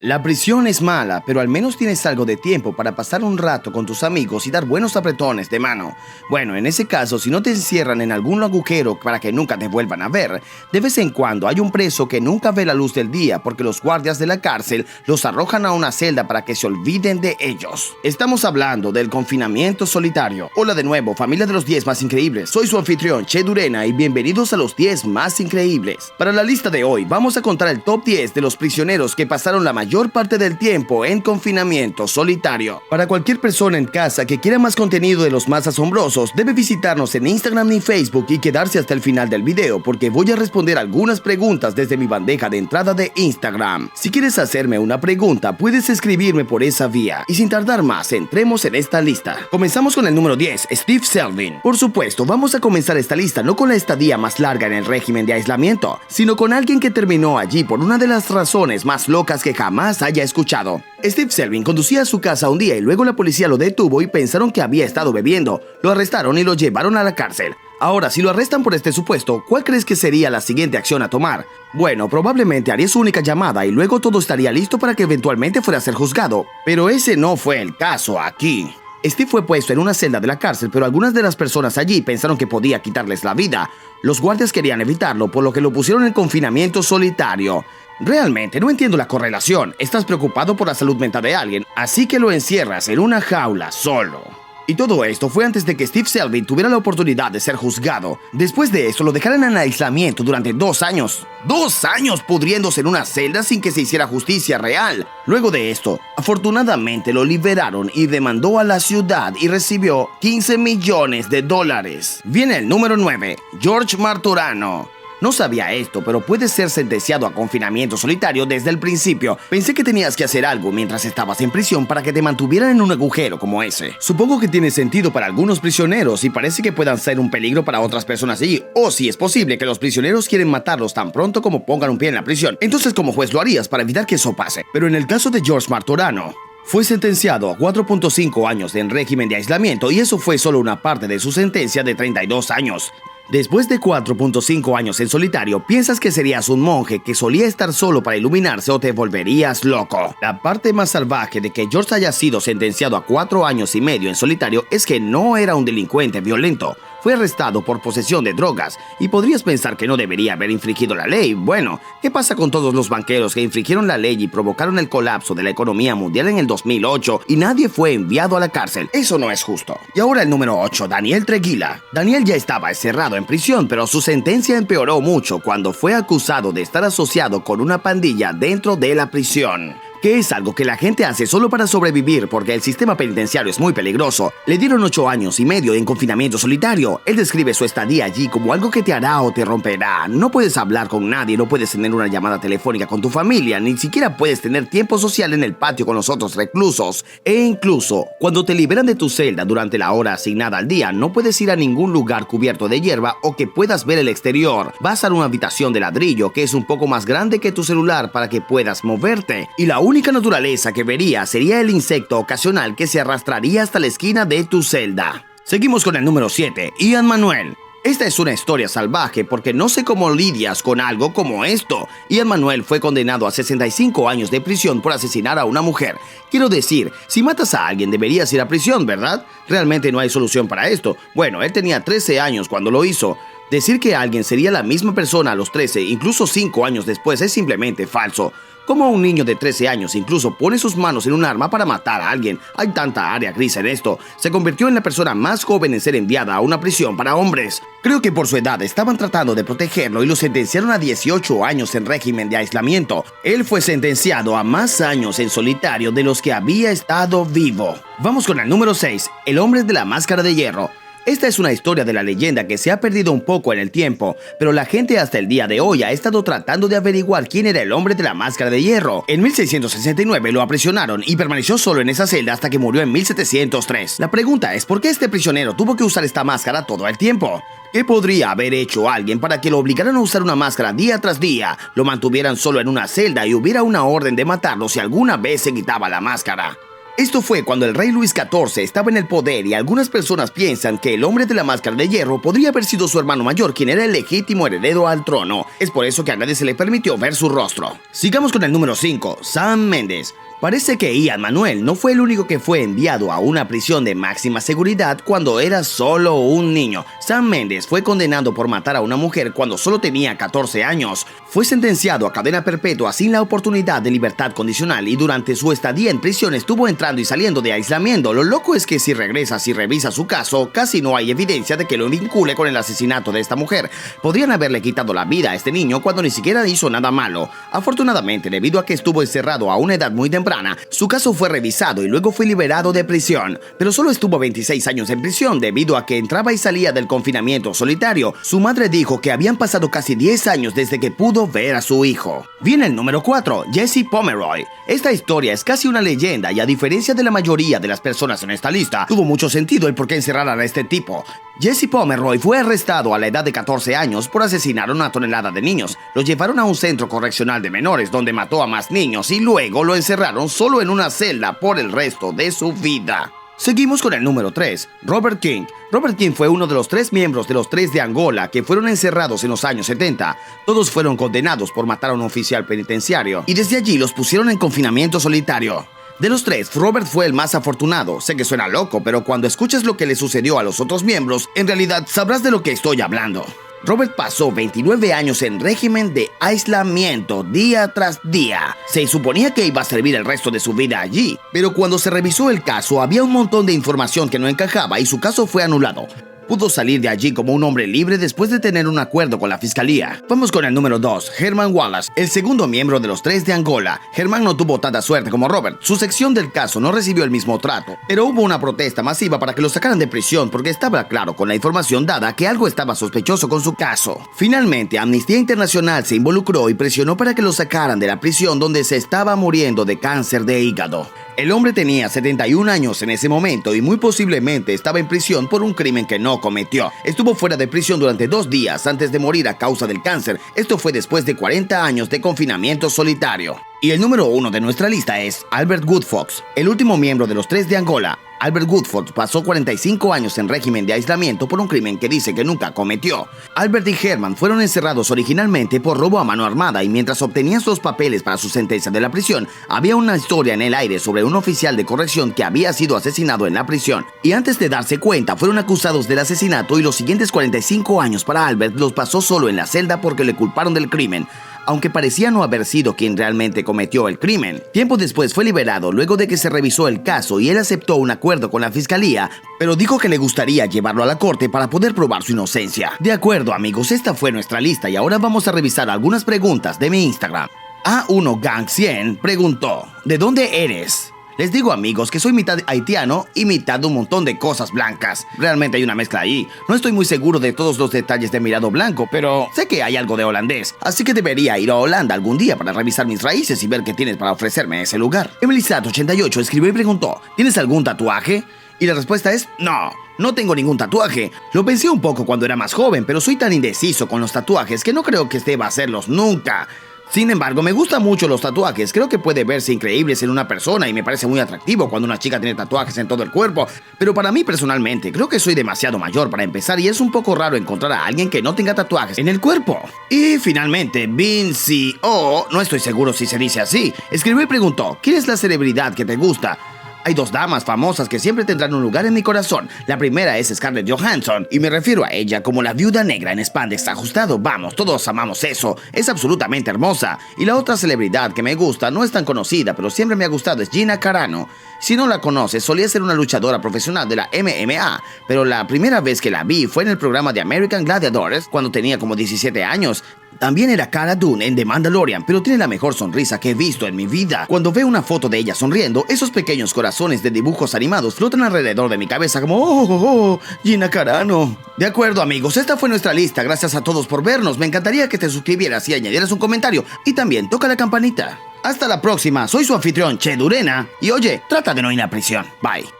La prisión es mala, pero al menos tienes algo de tiempo para pasar un rato con tus amigos y dar buenos apretones de mano. Bueno, en ese caso, si no te encierran en algún agujero para que nunca te vuelvan a ver, de vez en cuando hay un preso que nunca ve la luz del día porque los guardias de la cárcel los arrojan a una celda para que se olviden de ellos. Estamos hablando del confinamiento solitario. Hola de nuevo, familia de los 10 más increíbles. Soy su anfitrión, Che Durena, y bienvenidos a los 10 más increíbles. Para la lista de hoy, vamos a contar el top 10 de los prisioneros que pasaron la mayor parte del tiempo en confinamiento solitario. Para cualquier persona en casa que quiera más contenido de los más asombrosos, debe visitarnos en Instagram y Facebook y quedarse hasta el final del video, porque voy a responder algunas preguntas desde mi bandeja de entrada de Instagram. Si quieres hacerme una pregunta, puedes escribirme por esa vía. Y sin tardar más, entremos en esta lista. Comenzamos con el número 10, Steve Selvin. Por supuesto, vamos a comenzar esta lista no con la estadía más larga en el régimen de aislamiento, sino con alguien que terminó allí por una de las razones más locas que jamás haya escuchado. Steve Selvin conducía a su casa un día y luego la policía lo detuvo y pensaron que había estado bebiendo. Lo arrestaron y lo llevaron a la cárcel. Ahora, si lo arrestan por este supuesto, ¿cuál crees que sería la siguiente acción a tomar? Bueno, probablemente haría su única llamada y luego todo estaría listo para que eventualmente fuera a ser juzgado. Pero ese no fue el caso aquí. Steve fue puesto en una celda de la cárcel, pero algunas de las personas allí pensaron que podía quitarles la vida. Los guardias querían evitarlo, por lo que lo pusieron en confinamiento solitario. Realmente no entiendo la correlación. Estás preocupado por la salud mental de alguien, así que lo encierras en una jaula solo. Y todo esto fue antes de que Steve Selvin tuviera la oportunidad de ser juzgado. Después de eso lo dejaron en aislamiento durante 2 años. 2 años pudriéndose en una celda sin que se hiciera justicia real. Luego de esto, afortunadamente lo liberaron y demandó a la ciudad y recibió $15 millones. Viene el número 9, George Martorano. No sabía esto, pero puedes ser sentenciado a confinamiento solitario desde el principio. Pensé que tenías que hacer algo mientras estabas en prisión para que te mantuvieran en un agujero como ese. Supongo que tiene sentido para algunos prisioneros y parece que puedan ser un peligro para otras personas allí. O si es posible que los prisioneros quieren matarlos tan pronto como pongan un pie en la prisión. Entonces, como juez lo harías para evitar que eso pase. Pero en el caso de George Martorano, fue sentenciado a 4.5 años en régimen de aislamiento y eso fue solo una parte de su sentencia de 32 años. Después de 4.5 años en solitario, piensas que serías un monje que solía estar solo para iluminarse o te volverías loco. La parte más salvaje de que George haya sido sentenciado a 4 años y medio en solitario es que no era un delincuente violento. Fue arrestado por posesión de drogas y podrías pensar que no debería haber infringido la ley. Bueno, ¿qué pasa con todos los banqueros que infringieron la ley y provocaron el colapso de la economía mundial en el 2008 y nadie fue enviado a la cárcel? Eso no es justo. Y ahora el número 8, Daniel Treguila. Daniel ya estaba encerrado en prisión, pero su sentencia empeoró mucho cuando fue acusado de estar asociado con una pandilla dentro de la prisión, que es algo que la gente hace solo para sobrevivir porque el sistema penitenciario es muy peligroso. Le dieron 8 años y medio en confinamiento solitario. Él describe su estadía allí como algo que te hará o te romperá. No puedes hablar con nadie, no puedes tener una llamada telefónica con tu familia, ni siquiera puedes tener tiempo social en el patio con los otros reclusos. E incluso, cuando te liberan de tu celda durante la hora asignada al día, no puedes ir a ningún lugar cubierto de hierba o que puedas ver el exterior. Vas a una habitación de ladrillo que es un poco más grande que tu celular para que puedas moverte. Y la única naturaleza que verías sería el insecto ocasional que se arrastraría hasta la esquina de tu celda. Seguimos con el número 7, Ian Manuel. Esta es una historia salvaje porque no sé cómo lidias con algo como esto. Ian Manuel fue condenado a 65 años de prisión por asesinar a una mujer. Quiero decir, si matas a alguien deberías ir a prisión, ¿verdad? Realmente no hay solución para esto. Bueno, él tenía 13 años cuando lo hizo. Decir que alguien sería la misma persona a los 13, incluso 5 años después, es simplemente falso. ¿Cómo un niño de 13 años incluso pone sus manos en un arma para matar a alguien? Hay tanta área gris en esto. Se convirtió en la persona más joven en ser enviada a una prisión para hombres. Creo que por su edad estaban tratando de protegerlo y lo sentenciaron a 18 años en régimen de aislamiento. Él fue sentenciado a más años en solitario de los que había estado vivo. Vamos con el número 6, el hombre de la máscara de hierro. Esta es una historia de la leyenda que se ha perdido un poco en el tiempo, pero la gente hasta el día de hoy ha estado tratando de averiguar quién era el hombre de la máscara de hierro. En 1669 lo aprisionaron y permaneció solo en esa celda hasta que murió en 1703. La pregunta es, ¿por qué este prisionero tuvo que usar esta máscara todo el tiempo? ¿Qué podría haber hecho alguien para que lo obligaran a usar una máscara día tras día, lo mantuvieran solo en una celda y hubiera una orden de matarlo si alguna vez se quitaba la máscara? Esto fue cuando el rey Luis XIV estaba en el poder y algunas personas piensan que el hombre de la máscara de hierro podría haber sido su hermano mayor, quien era el legítimo heredero al trono. Es por eso que a nadie se le permitió ver su rostro. Sigamos con el número 5, Sam Mendes. Parece que Ian Manuel no fue el único que fue enviado a una prisión de máxima seguridad cuando era solo un niño. Sam Mendes fue condenado por matar a una mujer cuando solo tenía 14 años. Fue sentenciado a cadena perpetua sin la oportunidad de libertad condicional y durante su estadía en prisión estuvo entrando y saliendo de aislamiento. Lo loco es que si regresas y revisas su caso, casi no hay evidencia de que lo vincule con el asesinato de esta mujer. Podrían haberle quitado la vida a este niño cuando ni siquiera hizo nada malo. Afortunadamente, debido a que estuvo encerrado a una edad muy temprana, su caso fue revisado y luego fue liberado de prisión, pero solo estuvo 26 años en prisión debido a que entraba y salía del confinamiento solitario. Su madre dijo que habían pasado casi 10 años desde que pudo ver a su hijo. Viene el número 4, Jesse Pomeroy. Esta historia es casi una leyenda y a diferencia de la mayoría de las personas en esta lista, tuvo mucho sentido el por qué encerraran a este tipo. Jesse Pomeroy fue arrestado a la edad de 14 años por asesinar a una tonelada de niños. Lo llevaron a un centro correccional de menores donde mató a más niños y luego lo encerraron solo en una celda por el resto de su vida. Seguimos con el número 3, Robert King. Robert King fue uno de los 3 miembros de los 3 de Angola que fueron encerrados en los años 70. Todos fueron condenados por matar a un oficial penitenciario y desde allí los pusieron en confinamiento solitario. De los 3, Robert fue el más afortunado. Sé que suena loco, pero cuando escuches lo que le sucedió a los otros miembros, en realidad sabrás de lo que estoy hablando. Robert pasó 29 años en régimen de aislamiento día tras día. Se suponía que iba a servir el resto de su vida allí, pero cuando se revisó el caso había un montón de información que no encajaba y su caso fue anulado. Pudo salir de allí como un hombre libre después de tener un acuerdo con la fiscalía. Vamos con el número 2, Herman Wallace, el segundo miembro de los 3 de Angola. Herman no tuvo tanta suerte como Robert. Su sección del caso no recibió el mismo trato, pero hubo una protesta masiva para que lo sacaran de prisión porque estaba claro con la información dada que algo estaba sospechoso con su caso. Finalmente, Amnistía Internacional se involucró y presionó para que lo sacaran de la prisión donde se estaba muriendo de cáncer de hígado. El hombre tenía 71 años en ese momento y muy posiblemente estaba en prisión por un crimen que no cometió. Estuvo fuera de prisión durante 2 días antes de morir a causa del cáncer. Esto fue después de 40 años de confinamiento solitario. Y el número 1 de nuestra lista es Albert Woodfox, el último miembro de los 3 de Angola. Albert Woodfox pasó 45 años en régimen de aislamiento por un crimen que dice que nunca cometió. Albert y Herman fueron encerrados originalmente por robo a mano armada y mientras obtenían sus papeles para su sentencia de la prisión, había una historia en el aire sobre un oficial de corrección que había sido asesinado en la prisión. Y antes de darse cuenta, fueron acusados del asesinato y los siguientes 45 años para Albert los pasó solo en la celda porque le culparon del crimen, aunque parecía no haber sido quien realmente cometió el crimen. Tiempo después fue liberado luego de que se revisó el caso y él aceptó un acuerdo con la fiscalía, pero dijo que le gustaría llevarlo a la corte para poder probar su inocencia. De acuerdo, amigos, esta fue nuestra lista y ahora vamos a revisar algunas preguntas de mi Instagram. A1Gang100 preguntó, ¿de dónde eres? Les digo, amigos, que soy mitad haitiano y mitad de un montón de cosas blancas. Realmente hay una mezcla ahí. No estoy muy seguro de todos los detalles de mi lado blanco, pero sé que hay algo de holandés. Así que debería ir a Holanda algún día para revisar mis raíces y ver qué tienes para ofrecerme ese lugar. Emilisat88 escribió y preguntó, ¿tienes algún tatuaje? Y la respuesta es, no tengo ningún tatuaje. Lo pensé un poco cuando era más joven, pero soy tan indeciso con los tatuajes que no creo que deba hacerlos nunca. Sin embargo, me gustan mucho los tatuajes. Creo que puede verse increíbles en una persona y me parece muy atractivo cuando una chica tiene tatuajes en todo el cuerpo. Pero para mí personalmente, creo que soy demasiado mayor para empezar y es un poco raro encontrar a alguien que no tenga tatuajes en el cuerpo. Y finalmente, Vinci O, no estoy seguro si se dice así, escribió y preguntó, ¿quién es la celebridad que te gusta? Hay 2 damas famosas que siempre tendrán un lugar en mi corazón. La primera es Scarlett Johansson, y me refiero a ella como la viuda negra en spandex ajustado. Vamos, todos amamos eso. Es absolutamente hermosa. Y la otra celebridad que me gusta no es tan conocida, pero siempre me ha gustado, es Gina Carano. Si no la conoces, solía ser una luchadora profesional de la MMA, pero la primera vez que la vi fue en el programa de American Gladiators, cuando tenía como 17 años. También era Cara Dune en The Mandalorian, pero tiene la mejor sonrisa que he visto en mi vida. Cuando veo una foto de ella sonriendo, esos pequeños corazones de dibujos animados flotan alrededor de mi cabeza como ¡oh, Gina Carano! De acuerdo, amigos, esta fue nuestra lista. Gracias a todos por vernos. Me encantaría que te suscribieras y añadieras un comentario. Y también toca la campanita. Hasta la próxima. Soy su anfitrión, Che Durena. Y oye, trata de no ir a prisión. Bye.